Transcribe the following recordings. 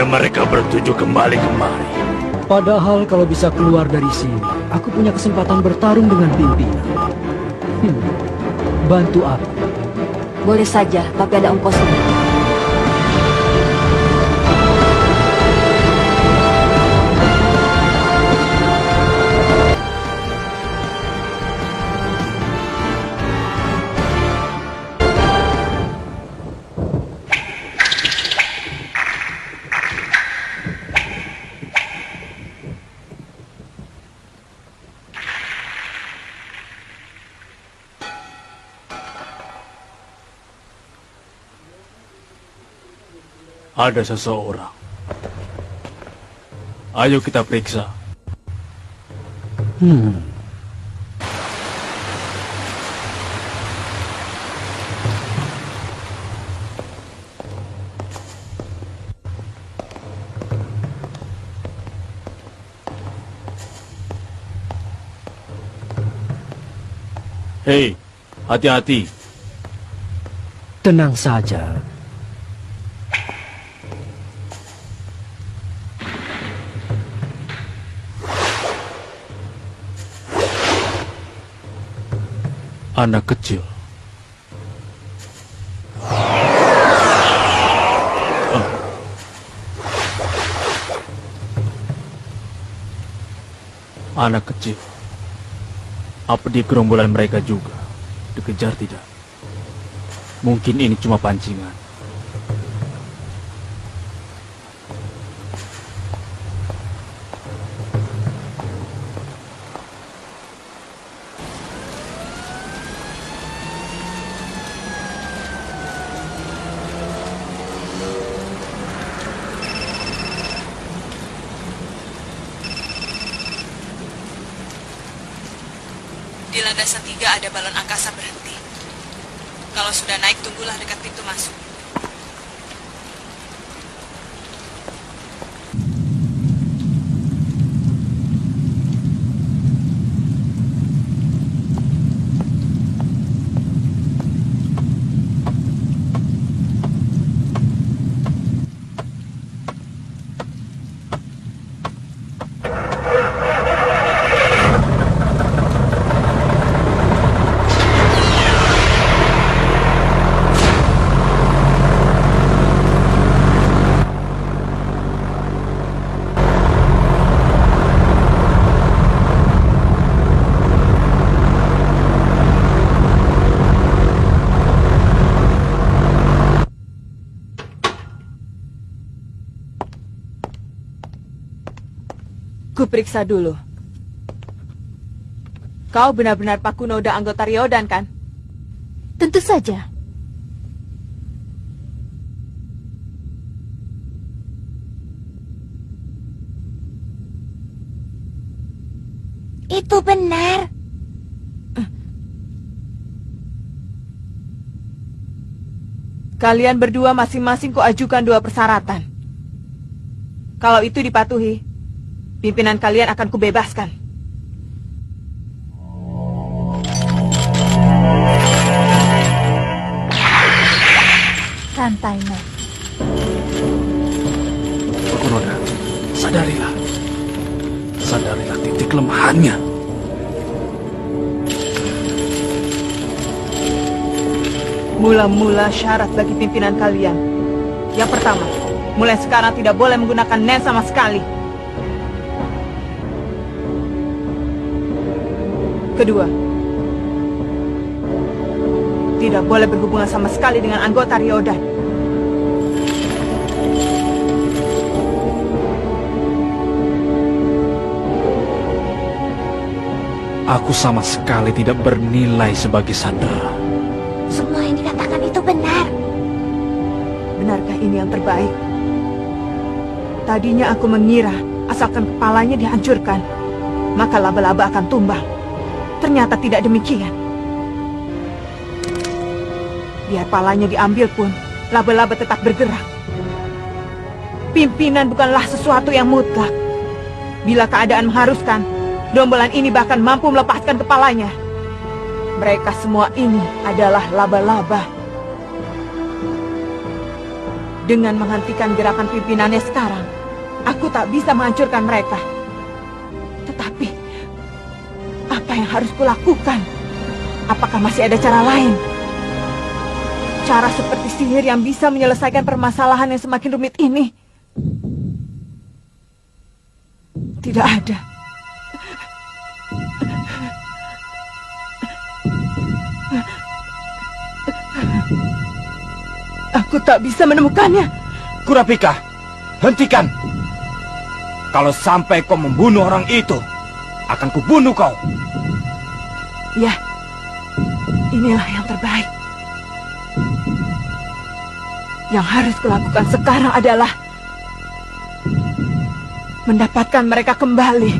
mereka bertujuh kembali kemari? Padahal kalau bisa keluar dari sini, aku punya kesempatan bertarung dengan pimpinan. Bantu aku. Boleh saja, tapi ada ongkosnya. Ada seseorang. Ayo kita periksa. Hei, hati-hati. Tenang saja. Anak kecil. Anak kecil. Apa di gerombolan mereka juga? Dikejar tidak? Mungkin ini cuma pancingan. Di landasan 3 ada balon angkasa berhenti. Kalau sudah naik, tunggulah dekat pintu masuk. Kuperiksa dulu. Kau benar-benar Pakunoda anggota Ryodan, kan? Tentu saja. Itu benar. Kalian berdua masing-masing kuajukan 2 persyaratan. Kalau itu dipatuhi, pimpinan kalian akan kubebaskan. Santai, Nek. Pakunoda, sadarilah. Sadarilah titik kelemahannya. Mula-mula syarat bagi pimpinan kalian. Yang pertama, mulai sekarang tidak boleh menggunakan nen sama sekali. Kedua, tidak boleh berhubungan sama sekali dengan anggota Ryodan. Aku sama sekali tidak bernilai sebagai sandera. Semua yang dikatakan itu benar. Benarkah ini yang terbaik? Tadinya aku mengira asalkan kepalanya dihancurkan, maka laba-laba akan tumbang. Ternyata tidak demikian. Biar palanya diambil pun, laba-laba tetap bergerak. Pimpinan bukanlah sesuatu yang mutlak. Bila keadaan mengharuskan, rombolan ini bahkan mampu melepaskan kepalanya. Mereka semua ini adalah laba-laba. Dengan menghentikan gerakan pimpinannya sekarang, aku tak bisa menghancurkan mereka. Tetapi, apa yang harus kulakukan? Apakah masih ada cara lain? Cara seperti sihir yang bisa menyelesaikan permasalahan yang semakin rumit ini? Tidak ada. Aku tak bisa menemukannya. Kurapika, hentikan. Kalau sampai kau membunuh orang itu, akan kubunuh kau. Ya, inilah yang terbaik. Yang harus kulakukan sekarang adalah mendapatkan mereka kembali.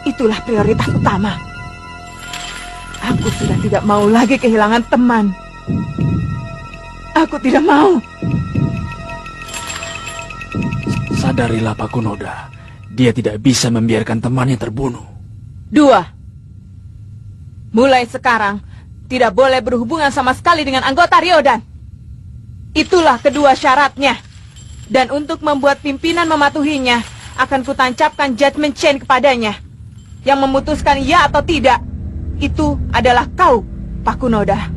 Itulah prioritas utama. Aku sudah tidak mau lagi kehilangan teman. Aku tidak mau. Sadarilah Pakunoda, dia tidak bisa membiarkan temannya terbunuh. 2. Mulai sekarang, tidak boleh berhubungan sama sekali dengan anggota Ryodan. Itulah kedua syaratnya. Dan untuk membuat pimpinan mematuhinya, akan kutancapkan judgment chain kepadanya. Yang memutuskan ya atau tidak, itu adalah kau, Pakunoda.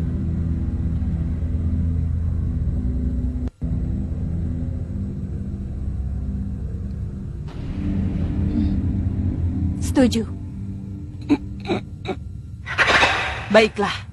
Setuju. Baiklah.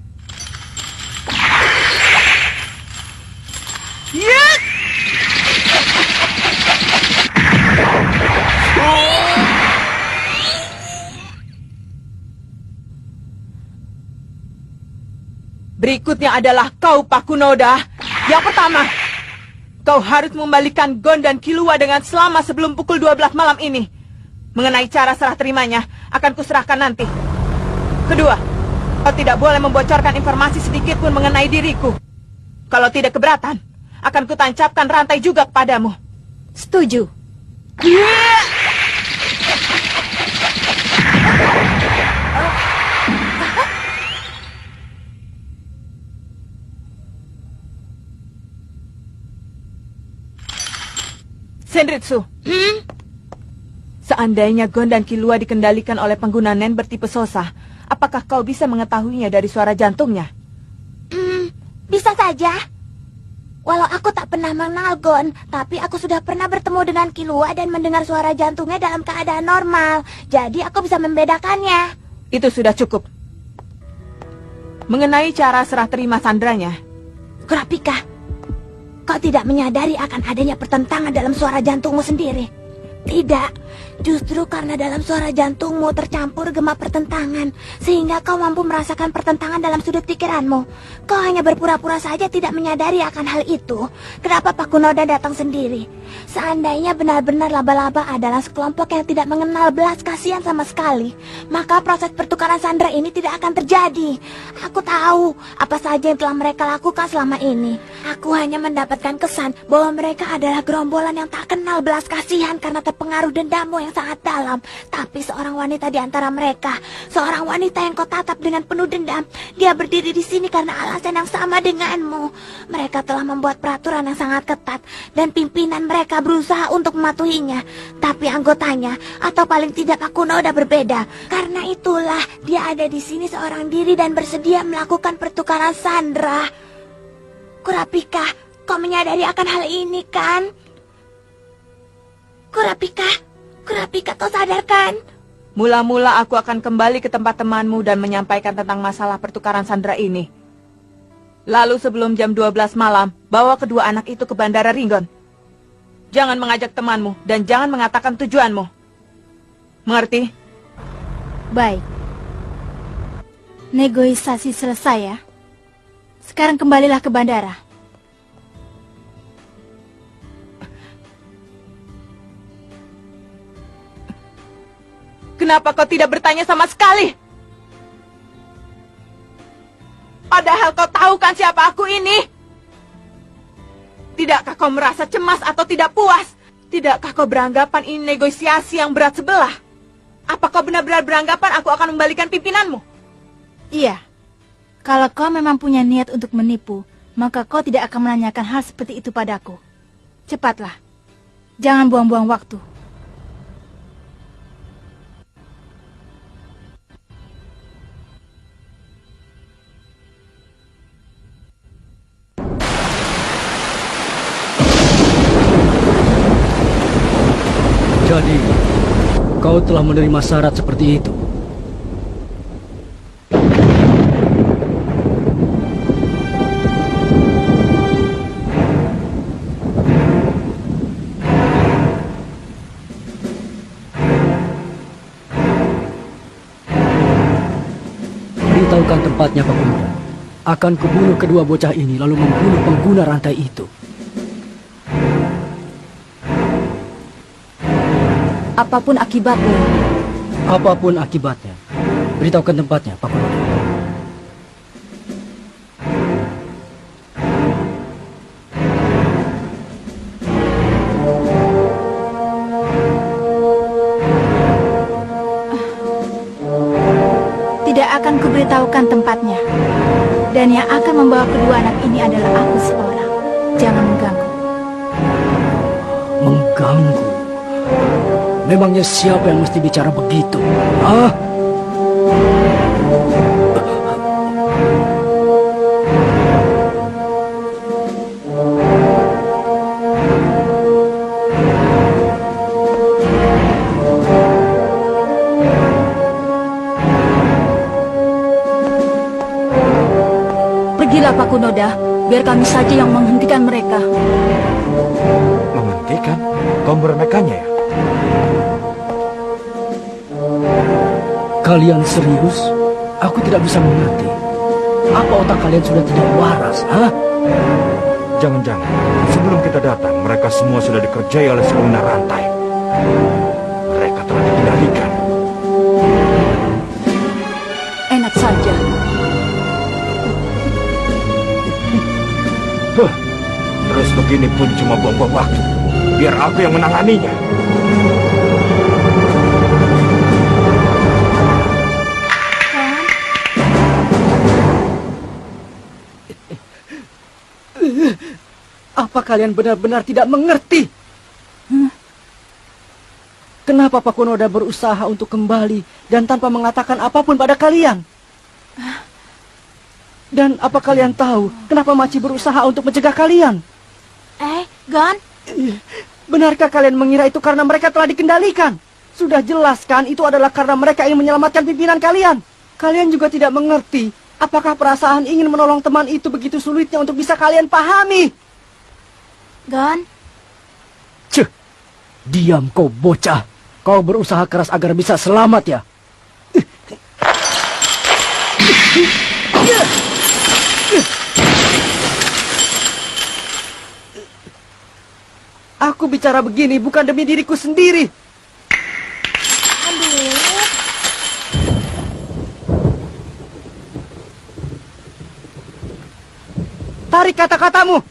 Berikutnya adalah kau, Pakunoda. Yang pertama, kau harus mengembalikan Gon dan Killua dengan selama sebelum pukul 12 malam ini. Mengenai cara serah terimanya, akan kuserahkan nanti. Kedua, kau tidak boleh membocorkan informasi sedikit pun mengenai diriku. Kalau tidak keberatan, akan kutancapkan rantai juga kepadamu. Setuju. Senritsu. Seandainya Gon dan Killua dikendalikan oleh pengguna Nen bertipe Sosa, apakah kau bisa mengetahuinya dari suara jantungnya? Bisa saja. Walau aku tak pernah mengenal Gon, tapi aku sudah pernah bertemu dengan Killua dan mendengar suara jantungnya dalam keadaan normal. Jadi aku bisa membedakannya. Itu sudah cukup. Mengenai cara serah terima sandranya, Kurapika, kau tidak menyadari akan adanya pertentangan dalam suara jantungmu sendiri. Tidak, justru karena dalam suara jantungmu tercampur gema pertentangan, sehingga kau mampu merasakan pertentangan dalam sudut pikiranmu. Kau hanya berpura-pura saja tidak menyadari akan hal itu. Kenapa Pakunoda datang sendiri? Seandainya benar-benar laba-laba adalah sekelompok yang tidak mengenal belas kasihan sama sekali, maka proses pertukaran sandera ini tidak akan terjadi. Aku tahu apa saja yang telah mereka lakukan selama ini. Aku hanya mendapatkan kesan bahwa mereka adalah gerombolan yang tak kenal belas kasihan karena terpengaruh dendammu yang sangat dalam. Tapi seorang wanita di antara mereka, seorang wanita yang kau tatap dengan penuh dendam, dia berdiri di sini karena alasan yang sama denganmu. Mereka telah membuat peraturan yang sangat ketat dan pimpinan mereka berusaha untuk mematuhinya. Tapi anggotanya, atau paling tidak Pakunoda berbeda. Karena itulah dia ada di sini seorang diri dan bersedia melakukan pertukaran sandera. Kurapika, kau menyadari akan hal ini kan? Kurapika, kau sadarkan? mula-mula aku akan kembali ke tempat temanmu dan menyampaikan tentang masalah pertukaran sandera ini. Lalu sebelum jam 12 malam, bawa kedua anak itu ke Bandara Ringon. Jangan mengajak temanmu dan jangan mengatakan tujuanmu. Mengerti? Baik. Negosiasi selesai ya. Sekarang kembalilah ke bandara. Kenapa kau tidak bertanya sama sekali? Padahal kau tahu kan siapa aku ini? Tidakkah kau merasa cemas atau tidak puas? Tidakkah kau beranggapan ini negosiasi yang berat sebelah? Apa kau benar-benar beranggapan aku akan membalikan pimpinanmu? Iya. Kalau kau memang punya niat untuk menipu, maka kau tidak akan menanyakan hal seperti itu padaku. Cepatlah, jangan buang-buang waktu. Jadi, kau telah menerima syarat seperti itu. Beritahukan tempatnya, Pak Pemuda. Akan kubunuh kedua bocah ini lalu membunuh pengguna rantai itu. Apapun akibatnya. Apapun akibatnya. Beritahukan tempatnya, Pak Pemuda. Tidak akan kuberitahukan tempatnya. Dan yang akan membawa kedua anak ini adalah aku seorang. Jangan mengganggu. Mengganggu? Memangnya siapa yang mesti bicara begitu? Ah? Pergilah Pak Kunoda, biar kami saja yang menghentikan mereka. Menghentikan? Kau meremehkannya ya? Kalian serius? Aku tidak bisa mengerti. Apa otak kalian sudah tidak waras, ha? Jangan-jangan sebelum kita datang, mereka semua sudah dikerjai oleh pengguna rantai. Mereka telah dikendalikan. Enak saja. Terus begini pun cuma buang-buang waktu. Biar aku yang menanganinya. Apa kalian benar-benar tidak mengerti? Kenapa Pak Kunoda berusaha untuk kembali dan tanpa mengatakan apapun pada kalian? Dan apa kalian tahu kenapa Maci berusaha untuk mencegah kalian? Gon, Benarkah kalian mengira itu karena mereka telah dikendalikan? Sudah jelas kan itu adalah karena mereka ingin menyelamatkan pimpinan kalian. Kalian juga tidak mengerti apakah perasaan ingin menolong teman itu begitu sulitnya untuk bisa kalian pahami. Gon, Ceh, diam kau bocah. Kau berusaha keras agar bisa selamat ya? Aku bicara begini bukan demi diriku sendiri. Tarik kata-katamu.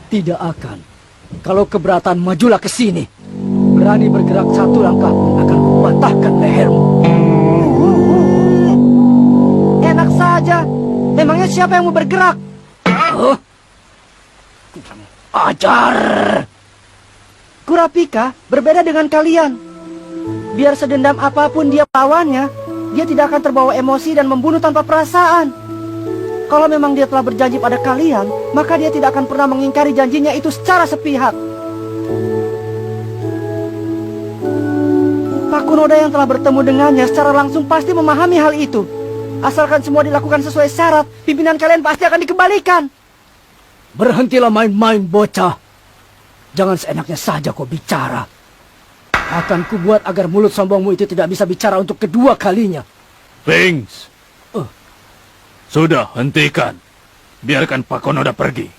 Tidak akan. Kalau keberatan, majulah ke sini. Berani bergerak satu langkah pun akan kupatahkan lehermu. Enak saja. Memangnya siapa yang mau bergerak? Kurang ajar. Kurapika berbeda dengan kalian. Biar sedendam apapun dia lawannya, dia tidak akan terbawa emosi dan membunuh tanpa perasaan. Kalau memang dia telah berjanji pada kalian, maka dia tidak akan pernah mengingkari janjinya itu secara sepihak. Pak Kunoda yang telah bertemu dengannya secara langsung pasti memahami hal itu. Asalkan semua dilakukan sesuai syarat, pimpinan kalian pasti akan dikembalikan. Berhentilah main-main, bocah. Jangan seenaknya saja kau bicara. Akan kubuat agar mulut sombongmu itu tidak bisa bicara untuk kedua kalinya. Pings. Sudah, hentikan. Biarkan Pak Kunoda pergi.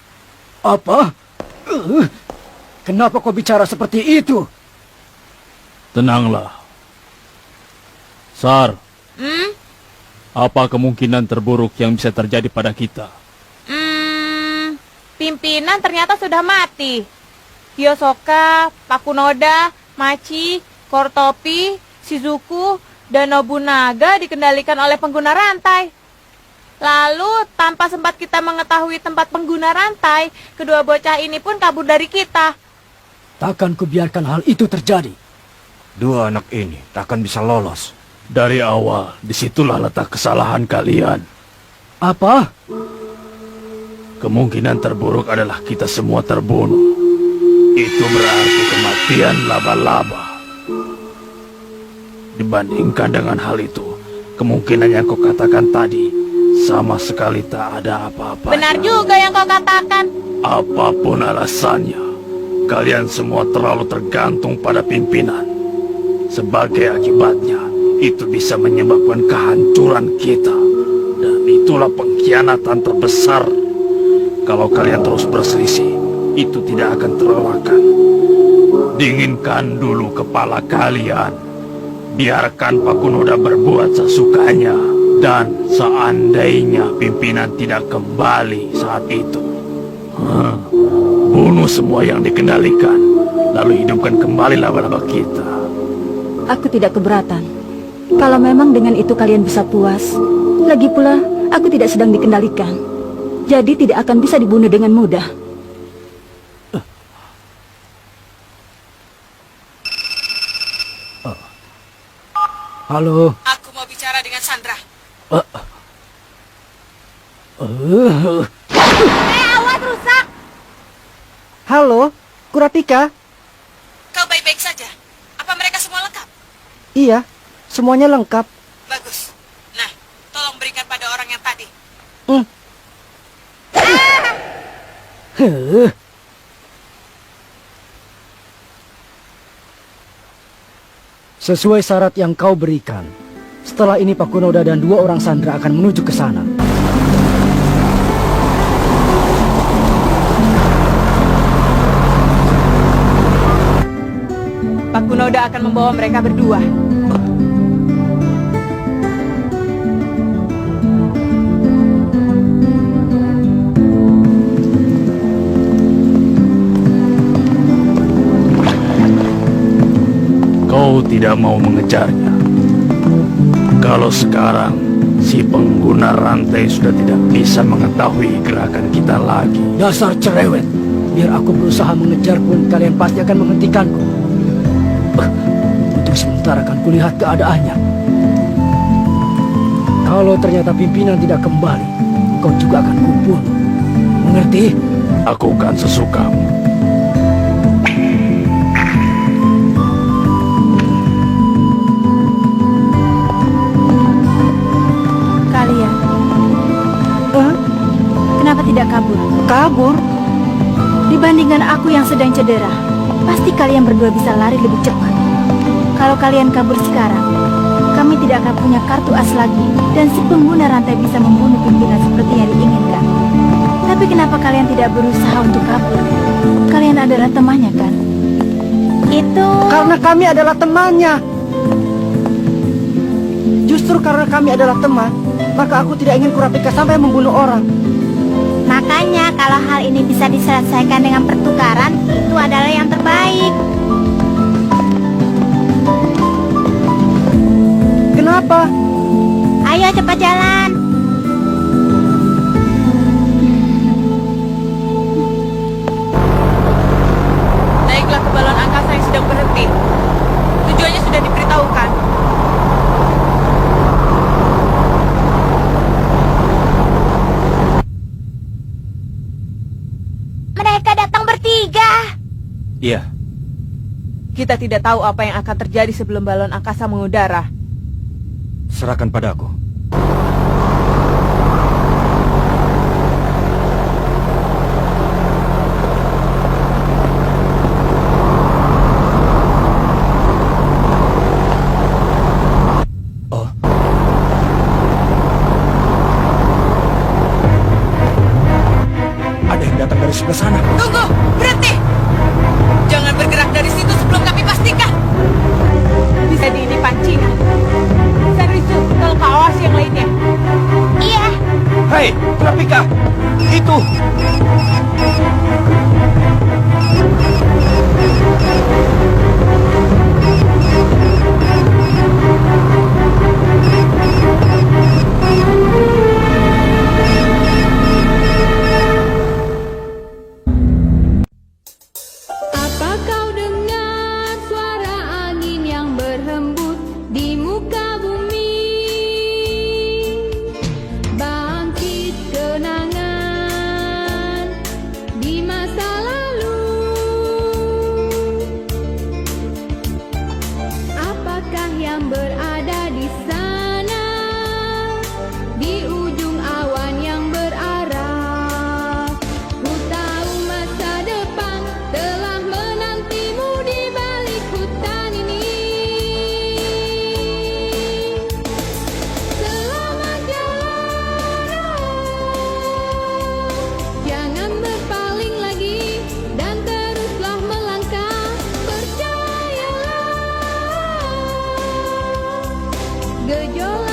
Apa? Kenapa kau bicara seperti itu? Tenanglah. Sar, apa kemungkinan terburuk yang bisa terjadi pada kita? Pimpinan ternyata sudah mati. Hyosoka, Pak Kunoda, Machi, Kortopi, Shizuku, Dan Nobunaga dikendalikan oleh pengguna rantai. Lalu, tanpa sempat kita mengetahui tempat pengguna rantai, kedua bocah ini pun kabur dari kita. Takkan kubiarkan hal itu terjadi. Dua anak ini takkan bisa lolos. Dari awal, disitulah letak kesalahan kalian. Apa? Kemungkinan terburuk adalah kita semua terbunuh. Itu berarti kematian laba-laba. Dibandingkan dengan hal itu, kemungkinan yang kau katakan tadi sama sekali tak ada apa-apa. Benar juga yang kau katakan. Apapun alasannya, kalian semua terlalu tergantung pada pimpinan. Sebagai akibatnya, itu bisa menyebabkan kehancuran kita. Dan itulah pengkhianatan terbesar. Kalau kalian terus berselisih, itu tidak akan terelakkan. Dinginkan dulu kepala kalian. Biarkan Pakunoda berbuat sesukanya. Dan seandainya pimpinan tidak kembali saat itu, bunuh semua yang dikendalikan, lalu hidupkan kembali laba-laba kita. Aku tidak keberatan. Kalau memang dengan itu kalian bisa puas. Lagi pula, aku tidak sedang dikendalikan. Jadi tidak akan bisa dibunuh dengan mudah. Halo. Aku mau bicara dengan Sandra. Awas rusak. Halo, Kurapika. Kau baik-baik saja? Apa mereka semua lengkap? Iya, semuanya lengkap. Bagus. Nah, tolong berikan pada orang yang tadi. Sesuai syarat yang kau berikan. Setelah ini Pakunoda dan 2 orang sandera akan menuju ke sana. Pakunoda akan membawa mereka berdua. Kau tidak mau mengejarnya. Kalau sekarang si pengguna rantai sudah tidak bisa mengetahui gerakan kita lagi. Dasar cerewet. Biar aku berusaha mengejar pun kalian pasti akan menghentikanku. Untuk sementara akan kulihat keadaannya. Kalau ternyata pimpinan tidak kembali, kau juga akan kubunuh. Mengerti? Aku akan sesukamu. Kalian, kenapa tidak kabur? Kabur? Dibandingkan aku yang sedang cedera, pasti kalian berdua bisa lari lebih cepat. Kalau kalian kabur sekarang, kami tidak akan punya kartu as lagi, dan si pengguna rantai bisa membunuh pimpinan seperti yang diinginkan. Tapi kenapa kalian tidak berusaha untuk kabur? Kalian adalah temannya, kan? Itu... Karena kami adalah temannya. Justru karena kami adalah teman, maka aku tidak ingin Kurapika sampai membunuh orang. Makanya kalau hal ini bisa diselesaikan dengan pertukaran, itu adalah yang terbaik. Kenapa? Ayo cepat jalan. Naiklah ke balon angkasa yang sedang berhenti. Tujuannya sudah diberitahukan. Mereka datang bertiga. Iya, Kita tidak tahu apa yang akan terjadi sebelum balon angkasa mengudara. Serahkan padaku. Ada yang datang dari sebelah sana. Tunggu, berhenti. Jangan bergerak dari situ sebelum kami pastikan. Bisa di ini pancingan. Senritsu, tolong kau awasi yang lainnya. Iya. Hei, Kurapika! Itu! gejolak.